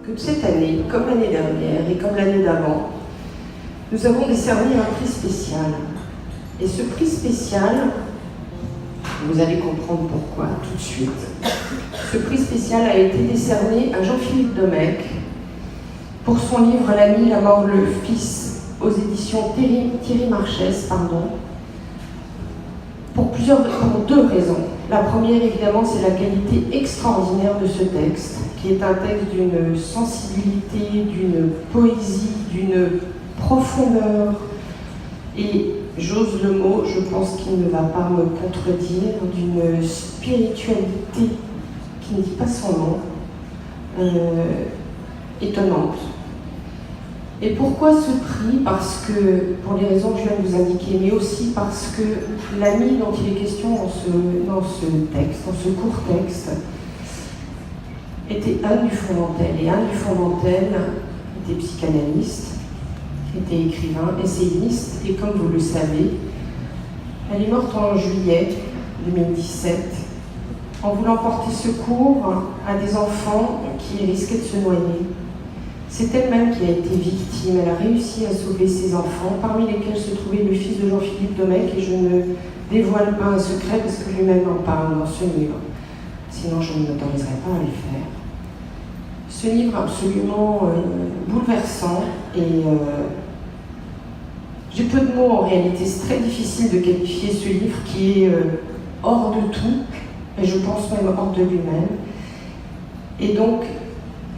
que cette année, comme l'année dernière et comme l'année d'avant, nous avons décerné un prix spécial. Et ce prix spécial, vous allez comprendre pourquoi tout de suite. Ce prix spécial a été décerné à Jean-Philippe Domecq pour son livre L'ami, la mort, le fils, aux éditions Thierry Marchès, pour deux raisons. La première, évidemment, c'est la qualité extraordinaire de ce texte, qui est un texte d'une sensibilité, d'une poésie, d'une profondeur, et j'ose le mot, je pense qu'il ne va pas me contredire, d'une spiritualité qui ne dit pas son nom, étonnante. Et pourquoi ce prix? Parce que, pour les raisons que je viens de vous indiquer, mais aussi parce que l'ami dont il est question dans ce texte, dans ce court texte, était Anne Dufourmentel. Et Anne Dufourmentel était psychanalyste, était écrivain, essayiste, et comme vous le savez, elle est morte en juillet 2017 en voulant porter secours à des enfants qui risquaient de se noyer. C'est elle-même qui a été victime. Elle a réussi à sauver ses enfants, parmi lesquels se trouvait le fils de Jean-Philippe Domecq, et je ne dévoile pas un secret parce que lui-même en parle dans ce livre. Sinon, je ne m'autoriserai pas à le faire. Ce livre absolument bouleversant, et j'ai peu de mots en réalité. C'est très difficile de qualifier ce livre qui est hors de tout, et je pense même hors de lui-même. Et donc,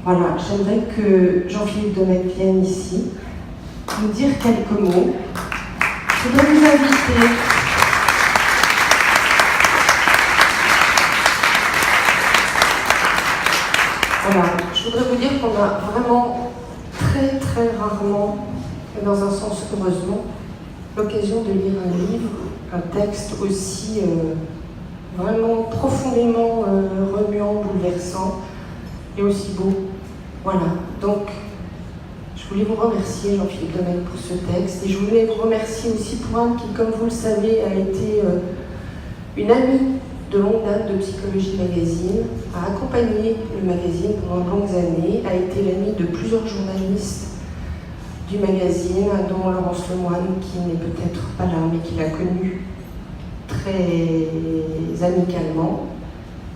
voilà, j'aimerais que Jean-Philippe Domecq vienne ici nous dire quelques mots. Je voudrais vous inviter voilà, je voudrais vous dire qu'on a vraiment très très rarement, et dans un sens heureusement, l'occasion de lire un livre, un texte aussi vraiment profondément remuant, bouleversant et aussi beau. Voilà, donc je voulais vous remercier Jean-Philippe Domecq pour ce texte, et je voulais vous remercier aussi pour Anne qui, comme vous le savez, a été une amie de longue date de Psychologie Magazine, a accompagné le magazine pendant de longues années, a été l'amie de plusieurs journalistes du magazine, dont Laurence Lemoine, qui n'est peut-être pas là, mais qui l'a connue très amicalement.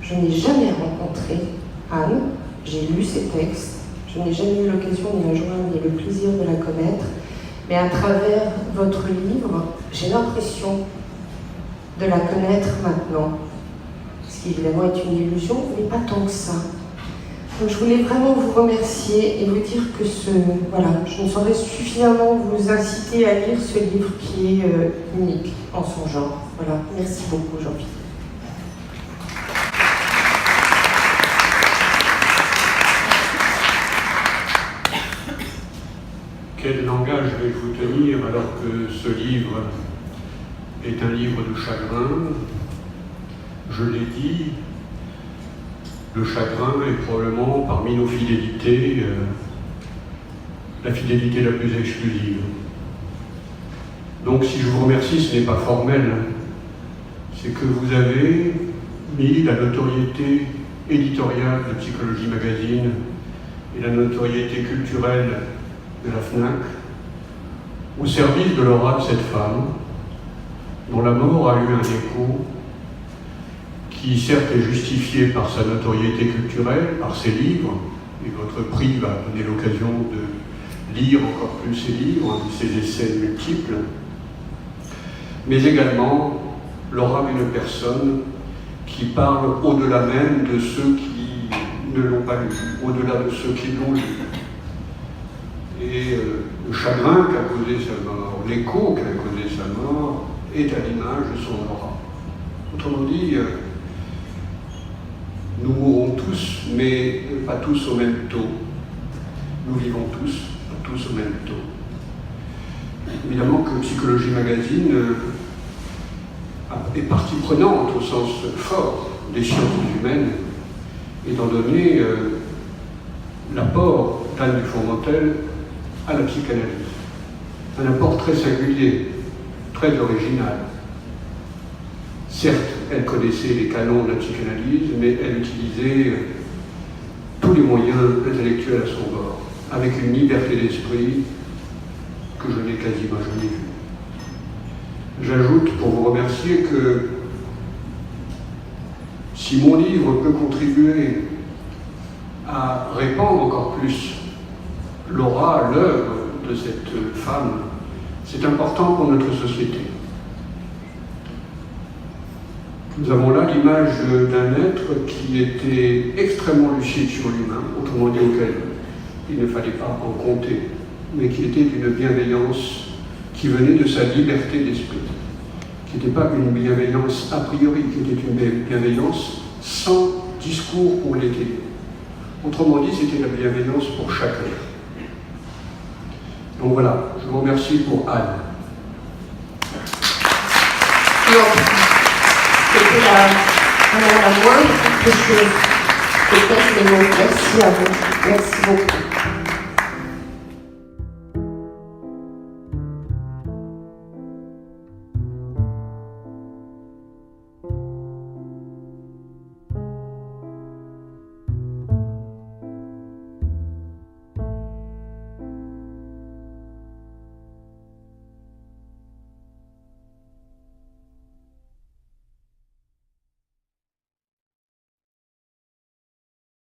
Je n'ai jamais rencontré Anne, j'ai lu ses textes, je n'ai jamais eu l'occasion ni la joie ni le plaisir de la connaître, mais à travers votre livre, j'ai l'impression de la connaître maintenant, ce qui évidemment est une illusion, mais pas tant que ça. Donc je voulais vraiment vous remercier et vous dire que voilà, je ne saurais suffisamment vous inciter à lire ce livre qui est unique en son genre. Voilà, merci beaucoup Jean-Philippe. Quel langage vais-je vous tenir alors que ce livre est un livre de chagrin? Je l'ai dit, le chagrin est probablement parmi nos fidélités la fidélité la plus exclusive. Donc si je vous remercie, ce n'est pas formel, c'est que vous avez mis la notoriété éditoriale de Psychologie Magazine et la notoriété culturelle de la FNAC au service de l'aura de cette femme dont la mort a eu un écho qui certes est justifié par sa notoriété culturelle, par ses livres, et votre prix va donner l'occasion de lire encore plus ses livres, ses essais multiples, mais également l'aura d'une personne qui parle au-delà même de ceux qui ne l'ont pas lu, au-delà de ceux qui l'ont lu. Et le chagrin qu'a causé sa mort, l'écho qu'a causé sa mort, est à l'image de son aura. Autrement dit, nous mourrons tous, mais pas tous au même taux. Nous vivons tous, pas tous au même taux. Évidemment que Psychologie Magazine est partie prenante au sens fort des sciences humaines, étant donné l'apport d'Anne Dufourmentel à la psychanalyse. Un apport très singulier, très original. Certes, elle connaissait les canons de la psychanalyse, mais elle utilisait tous tous les moyens intellectuels à son bord, avec une liberté d'esprit que je n'ai quasiment jamais vue. J'ajoute, pour vous remercier, que si mon livre peut contribuer à répandre encore plus l'aura, l'œuvre de cette femme, c'est important pour notre société. Nous avons là l'image d'un être qui était extrêmement lucide sur l'humain, autrement dit auquel il ne fallait pas en compter, mais qui était d'une bienveillance qui venait de sa liberté d'esprit, qui n'était pas une bienveillance a priori, qui était une bienveillance sans discours pour l'étayer. Autrement dit, c'était la bienveillance pour chacun. Donc voilà, je vous remercie pour Anne. C'était la moindre des choses. Peut-être les mots. Merci à vous. Merci beaucoup.